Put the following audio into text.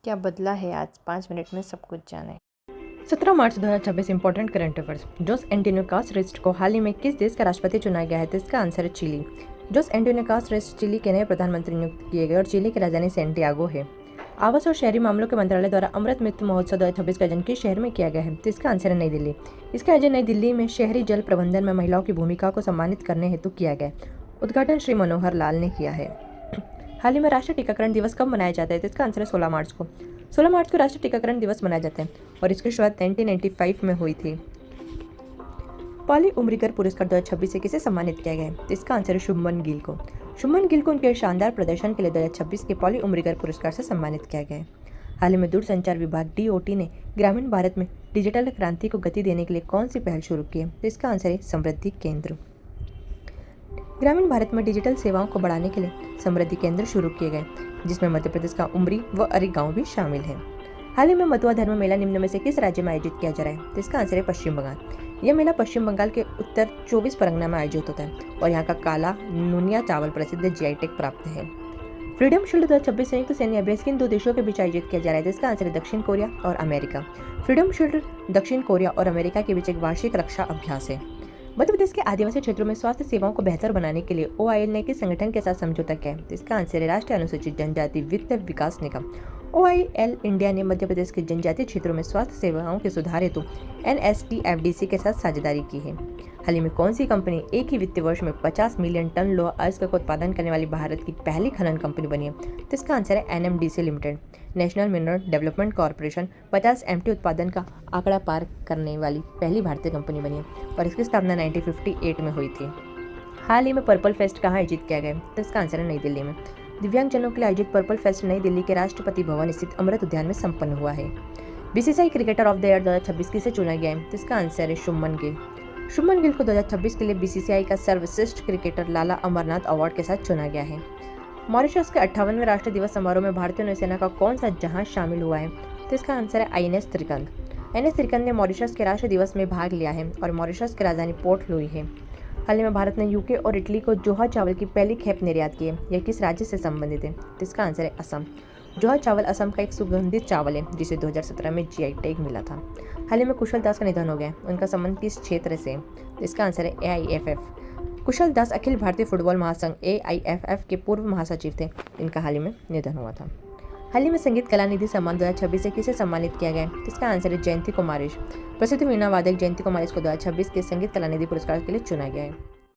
क्या बदला है आज? 5 मिनट में सब कुछ जानें। 17 मार्च 2026 important current affairs. Jose Antonio कास्ट्रेस्ट को हाल ही में किस देश का राष्ट्रपति चुना गया है? तो इसका आंसर है चिली। जोस एंटोनियो कास्ट्रेस्ट चिली के नए प्रधानमंत्री नियुक्त किए गए और चिली की राजधानी सैंटियागो है। आवास और शहरी मामलों के मंत्रालय द्वारा अमृत महोत्सव 2026 का आयोजन किस शहर में किया गया है? तो इसका आंसर है नई दिल्ली। इसका आयोजन नई दिल्ली में शहरी जल प्रबंधन में महिलाओं की भूमिका को सम्मानित करने हेतु किया गया। उद्घाटन श्री मनोहर लाल ने किया है। हाल ही में राष्ट्रीय टीकाकरण दिवस कब मनाया जाता है? तो इसका आंसर है 16 मार्च को। 16 मार्च को राष्ट्रीय टीकाकरण दिवस मनाया जाता है और इसकी शुरुआत 1995 में हुई थी। पॉली उम्रीगर पुरस्कार 2026 से किसे सम्मानित किया गया है? तो इसका आंसर है शुभमन गिल को। शुभमन गिल को उनके शानदार प्रदर्शन के लिए 2026 के पॉली उम्रीगर पुरस्कार से सम्मानित किया गया है। हाल ही में दूरसंचार विभाग DOT ने ग्रामीण भारत में डिजिटल क्रांति को गति देने के लिए कौन सी पहल शुरू की है? तो इसका आंसर है समृद्धि केंद्र। ग्रामीण भारत में डिजिटल सेवाओं को बढ़ाने के लिए समृद्धि केंद्र शुरू किए गए, जिसमें मध्य प्रदेश का उमरी व अरी गांव भी शामिल है। हाल ही में मतुआ धर्म मेला निम्न में से किस राज्य में आयोजित किया जा रहा है? तो इसका आंसर है पश्चिम बंगाल। यह मेला पश्चिम बंगाल के उत्तर 24 परगना में आयोजित होता है और यहाँ का काला नुनिया चावल प्रसिद्ध GI टैग प्राप्त है। फ्रीडम शील्ड 2026 संयुक्त सैन्य अभ्यास किन दो देशों के बीच आयोजित किया जा रहा है? तो इसका आंसर है दक्षिण कोरिया और अमेरिका। फ्रीडम शील्ड दक्षिण कोरिया और अमेरिका के बीच एक वार्षिक रक्षा अभ्यास है। मध्य प्रदेश के आदिवासी क्षेत्रों में स्वास्थ्य सेवाओं को बेहतर बनाने के लिए OIL ने किस संगठन के साथ समझौता किया है? तो इसका आंसर है राष्ट्रीय अनुसूचित जनजाति वित्त विकास निगम। OIL इंडिया ने मध्य प्रदेश के जनजातीय क्षेत्रों में स्वास्थ्य सेवाओं के सुधार हेतु NSTFDC के साथ साझेदारी की है। हाल ही में कौन सी कंपनी एक ही वित्तीय वर्ष में 50 मिलियन टन लोहा अयस्क का उत्पादन करने वाली भारत की पहली खनन कंपनी बनी है? तो इसका आंसर है NMDC limited. National mineral development corporation 50 MT उत्पादन का आंकड़ा पार करने वाली पहली भारतीय कंपनी बनी है और इसकी स्थापना 1958 में हुई थी। हाल ही में पर्पल फेस्ट कहाँ आयोजित किया गया? तो इसका आंसर है नई दिल्ली में। दिव्यांगजनों के लिए आयोजित पर्पल फेस्ट नई दिल्ली के राष्ट्रपति भवन स्थित अमृत उद्यान में संपन्न हुआ है। BCCI cricketer of the year 2026 किसे चुना गया है? तो इसका आंसर है शुभमन गिल। शुभमन गिल को 2026 के लिए BCCI का सर्वश्रेष्ठ क्रिकेटर लाला अमरनाथ अवार्ड के साथ चुना गया है। मॉरिशस के 58वें राष्ट्रीय दिवस समारोह में भारतीय नौसेना का कौन सा जहाज शामिल हुआ है? तो इसका आंसर है INS त्रिकंद। INS त्रिकंद ने मॉरिशस के राष्ट्रीय दिवस में भाग लिया है और मॉरिशस की राजधानी पोर्ट लुई है। हाल ही में भारत ने UK और इटली को जोहा चावल की पहली खेप निर्यात की है। यह किस राज्य से संबंधित है? तो इसका आंसर है असम। जोहा चावल असम का एक सुगंधित चावल है जिसे 2017 में GI टैग मिला था। हाल ही में कुशल दास का निधन हो गया। उनका संबंध किस क्षेत्र से? तो इसका आंसर है AIFF। कुशल दास अखिल भारतीय फुटबॉल महासंघ AIFF के पूर्व महासचिव थे। इनका हाल ही में निधन हुआ था। हाल ही में संगीत कला निधि सम्मान 2026 से किसे सम्मानित किया गया? तो इसका आंसर है जयंती कुमारेश। प्रसिद्ध वीणा वादक जयंती कुमारेश को 2026 के संगीत कला निधि पुरस्कार के लिए चुना गया है।